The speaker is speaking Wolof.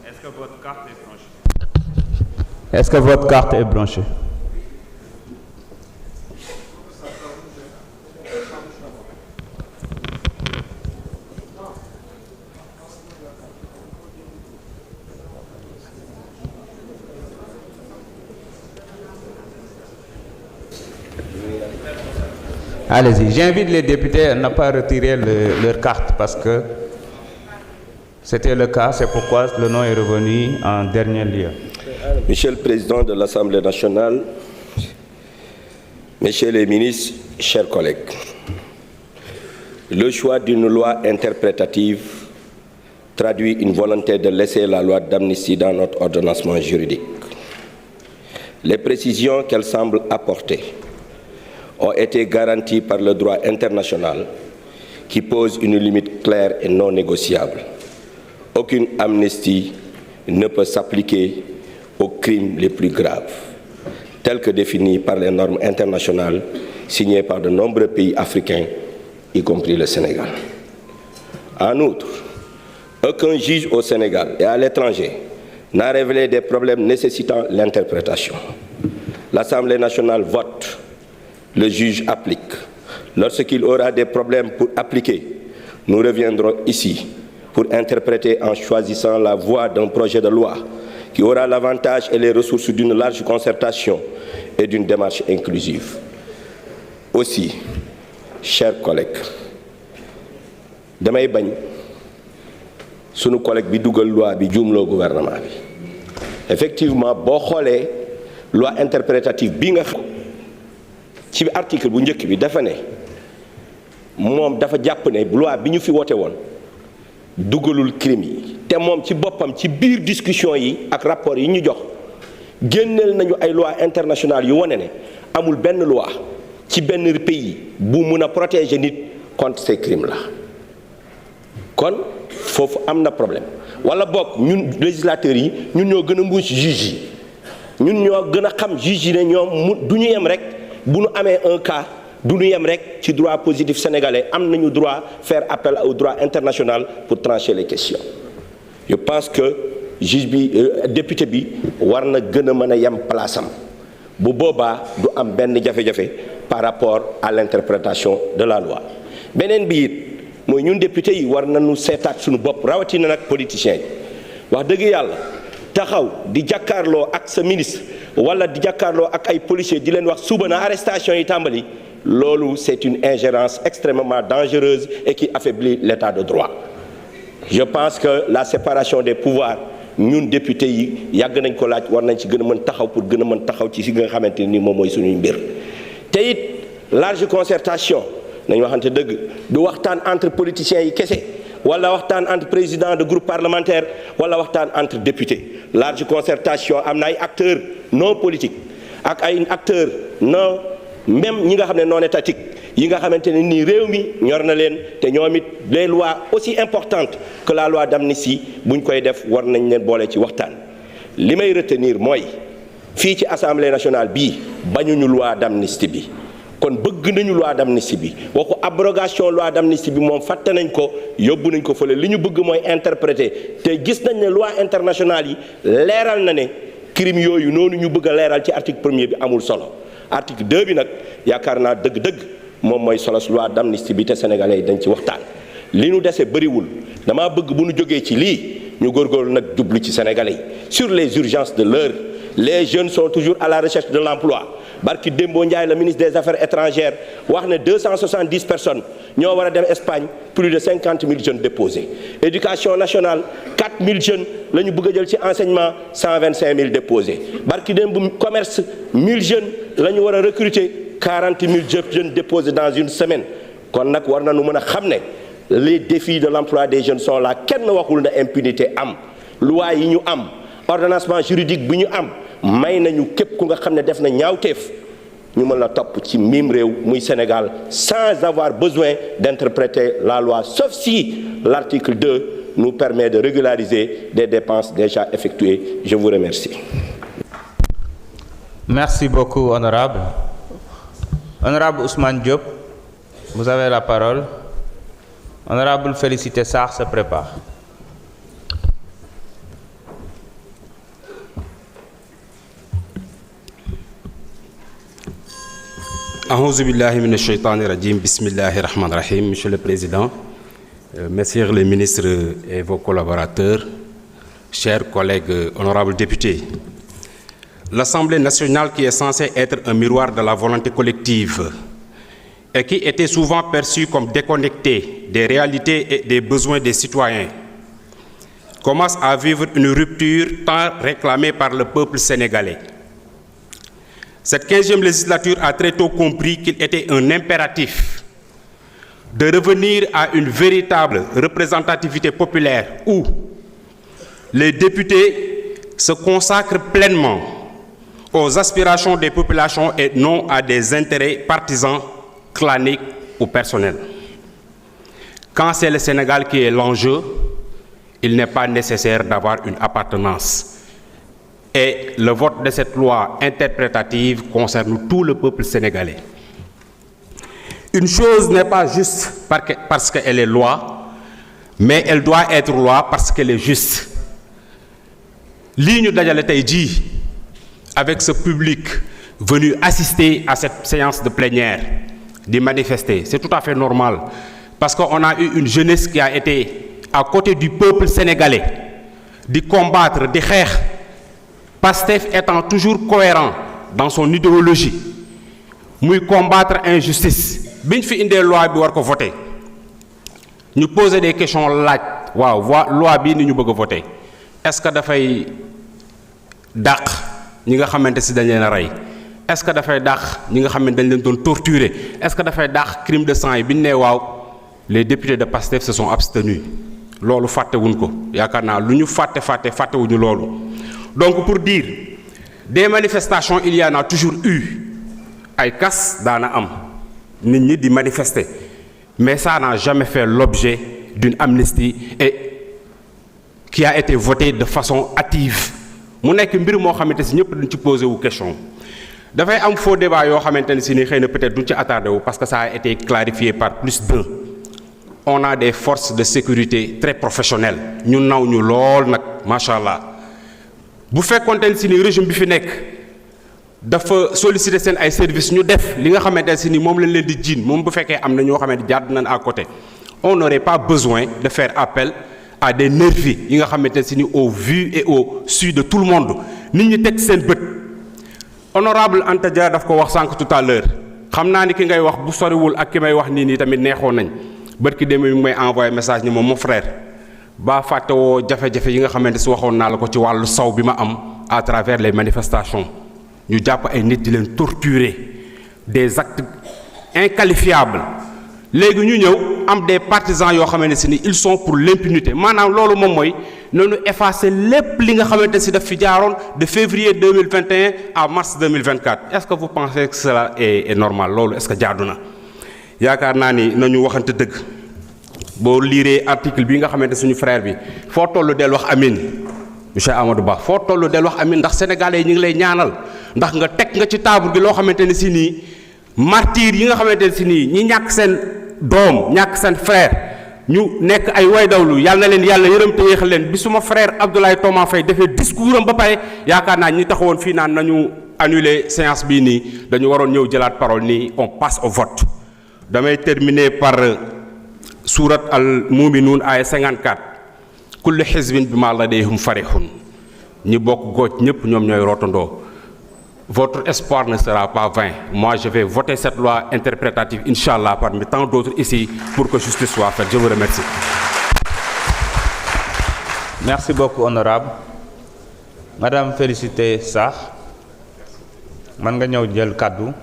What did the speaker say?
Est-ce que votre carte est branchée? Est-ce que votre carte est branchée? Allez-y. J'invite les députés à ne pas retirer leur carte parce que c'était le cas, c'est pourquoi le nom est revenu en dernier lieu. Monsieur le Président de l'Assemblée nationale, Messieurs les ministres, chers collègues, le choix d'une loi interprétative traduit une volonté de laisser la loi d'amnistie dans notre ordonnancement juridique. Les précisions qu'elle semble apporter ont été garanties par le droit international qui pose une limite claire et non négociable. Aucune amnistie ne peut s'appliquer aux crimes les plus graves, tels que définis par les normes internationales signées par de nombreux pays africains, y compris le Sénégal. En outre, aucun juge au Sénégal et à l'étranger n'a révélé des problèmes nécessitant l'interprétation. L'Assemblée nationale vote, le juge applique. Lorsqu'il aura des problèmes pour appliquer, nous reviendrons ici pour interpréter en choisissant la voie d'un projet de loi qui aura l'avantage et les ressources d'une large concertation et d'une démarche inclusive. Aussi, chers collègues, damay bañ sunu collègue bi dugal loi bi juumloo gouvernement bi. Effectivement, boo xoolee loi interprétative bi nga xam ci article bu njëkk bi dafa ne moom dafa jàpp ne loi bi ñu fi wote woon dugalul crime yi te moom ci boppam ci biir discussion yi ak rapport yi ñu jox génneel nañu ay loi internationale yu wane ne amul benn loi ci benn pays bu mun a protéger nit contre ces crimes là kon foofu am na problème wala bokk ñun législateurs yi ñun ñoo gën a mbuus juge yi ñun ñoo gën a xam juge yi ne ñoom du ñu yem rek bu ñu amee un cas du ñu yem rek ci droit positif sénégalais am nañu droit faire appel au droit international pour trancher les questions. Je pense que juge bi député bi war na gën a mën a yem place am bu boobaa du am benn jafe-jafe par rapport à l'interprétation de la loi. beneen bi it mooy ñun député yi war nañu seetaat suñu bopp rawatina nag politiciens yi wax dëgg yàlla taxaw di jàkkaarloo ak sa ministre wala di jàkkaarloo ak ay policiers di leen wax suba na arrestation yi tàmbali loolu c'est une ingérence extrêmement dangereuse et qui affaiblit l'état de droit. Je pense que la séparation des pouvoirs ñun député yi yàgg nañ ko laaj war nañ ci gën a mën taxaw pour gën a mën taxaw ci si nga xamante ni moom mooy suñuy mbir te it large concertation nañ waxante dëgg du waxtaan entre politiciens yi kese wala waxtaan entre président de groupe parlementaire wala waxtaan entre députés. Large concertation am na ay acteurs non politiques ak ay acteurs non même ñi nga xam ne non étatiques yi nga xamante ne nii réew mi ñor na leen te ñoom it les lois aussi importantes que la loi d'amnistie buñ koy def war nañ leen boole ci waxtaan. li may retenir mooy fii ci assemblée nationale bii bañuñu loi d'amnistie bi kon bëgg nañu loi d'amnistie bi waxu abrogation loi d'amnistie bi moom fàtte nañ ko yóbbu nañ ko fële li ñu bëgg mooy interpréter te gis nañ ne loi internationale yi leeral na ne crime yooyu noonu ñu bëgg a leeral ci article 1er bi amul solo. Article 2 bi nag yaakaar naa dëgg-dëgg moom mooy solos loi d'amnistie bi te sénégalais yi dañ ci waxtaan li ñu dese bëriwul dama bëgg bu ñu jógee ci lii ñu góorgóorlu nag jublu ci sénégalais yi sur les urgences de l'heure. Les jeunes sont toujours à la recherche de l'emploi. Barki Dembo Ndiaye, le ministre des Affaires étrangères, wax ne 270 personnes ñoo war a dem Espagne, plus de 50 000 jeunes déposés. Éducation nationale, 4 000 jeunes la ñu bëgg a jël ci enseignement, 125 000 déposés. Barki Dembo commerce, 1 000 jeunes la ñu war a recruter, 40 000 jeunes déposés dans une semaine. kon nag war nañu mën a xam ne les défis de l'emploi des jeunes sont là kenn waxul na impunité am loi yi ñu am ordonnancement juridique bi ñu am may nañu képp ku nga xam ne def na ñaawteef ñu mën la topp ci mim réew muy Sénégal sans avoir besoin d'interpréter la loi, sauf si l'article 2 nous permet de régulariser des dépenses déjà effectuées. Je vous remercie. Merci beaucoup, honorable. Honorable Ousmane Diop, vous avez la parole. Honorable Félicité Sarr se prépare. A'ouzou billahi minash shaitani rajim, bismillahir rahmanir rahim. Monsieur le Président, messieurs les ministres et vos collaborateurs, chers collègues honorables députés, l'Assemblée nationale, qui est censée être un miroir de la volonté collective et qui était souvent perçue comme déconnectée des réalités et des besoins des citoyens, commence à vivre une rupture tant réclamée par le peuple sénégalais. Cette 15e législature a très tôt compris qu'il était un impératif de revenir à une véritable représentativité populaire où les députés se consacrent pleinement aux aspirations des populations et non à des intérêts partisans, claniques ou personnels. Quand c'est le Sénégal qui est l'enjeu, il n'est pas nécessaire d'avoir une appartenance. Et le vote de cette loi interprétative concerne tout le peuple sénégalais. Une chose n'est pas juste parce qu'elle est loi, mais elle doit être loi parce qu'elle est juste. Lii ñu dajale tey jii avec ce public venu assister à cette séance de plénière, de manifester, c'est tout à fait normal parce qu'on a eu une jeunesse qui a été à côté du peuple sénégalais, de combattre, de xeex. Pastef étant toujours cohérent dans son idéologie, muy combattre injustice biñ fi indee loi bi war ko voter ñu poser des questions laaj waaw loi bii ni ñu bëgg a voter est-ce que dafay dàq ñi nga xamante si dañ leen a rey est-ce que dafay dàq ñi nga xamante dañ leen doon torturer est-ce que dafay dàq crime de sang yi bi ñu nee waaw les députés de Pastef se sont abstenus loolu fàttewuñ ko yaakaar naa lu ñu fàttewuñu loolu. Donc pour dire, des manifestations, il y en a toujours eu. Ay casse daana am nit ñi di manifester mais ça n'a jamais fait l'objet d'une amnistie et qui a été votée de façon hâtive. Mu nekk mbir moo xamante si ñëpp dañ ci posé wu question dafay am faux débat yoo xamante ne si ni xëy na peut-être duñ ci attardé wu parce que ça a été clarifié par plus d'un. On a des forces de sécurité très professionnelles ñu naw ñu lool nag macha allah. bu fekkoonte ne si ni régime bi fi nekk dafa solliciter seen ay services ñu def li nga xamante ne si ni moom lañ leen di jiin moom bu fekkee am na ñoo xamante jàdd nañ à côté on n'aurait pas besoin de faire appel à des nervis yi nga xamante ne si ni au vu et au su de tout le monde nit ñi teg seen bët. Honorable Anta Dia daf ko wax sànq tout à l'heure xam naa ni ki ngay wax bu soriwul ak ki may wax nii tamit neexoon nañ bët ki demee mi may envoyé message ni moom mon frère. Ba fàtte woo jafe-jafe yi nga xamante si waxoon naa la ko ci wàllu saw bi ma am à travers les manifestations ñu jàpp ay nit di leen torturer des actes inqualifiables léegi ñu ñëw am des partisans yoo xamante si ni ils sont pour l'impunité maanaam loolu moom mooy nañu effacer lépp li nga xamante si daf fi jaaroon de février 2021 à mars 2024 est-ce que vous pensez que cela est normal loolu est-ce que jaadu na yaakaar naa ni nañu waxante dëgg. boo liiree article bi nga xamante suñu frère bi foo tollu del wax amin monsieur Amadou Ba foo tollu del wax amin ndax sénégalais yi ñu ngi lay ñaanal ndax nga teg nga ci table gi loo xamante ne si nii martyrs yi nga xamante ne si nii ñi ñàkk seen doom ñàkk seen frère ñu nekk ay waydawlu yàlla na leen yàlla yërëm te yéexal leen bi suma frère Abdoulaye Thomas Faye defee discours am ba pare yaakaar naa ñi taxawoon fii naan nañu annuler séance bii nii dañu waroon ñëw jëlaat parole nii on passe au vote. Damay terminer par Surat al-Mu'minun aya 54 kullu hizbin bima ladayhim farihun ñi bokk góoj ñëpp ñoom ñooy rootandoo. Votre espoir ne sera pas vain. Moi, je vais voter cette loi interprétative, Inch'Allah, parmi tant d'autres ici, pour que justice soit faite. Je vous remercie. Merci beaucoup, honorable. Madame Félicité Sarr, man nga ñëw jël kaddu.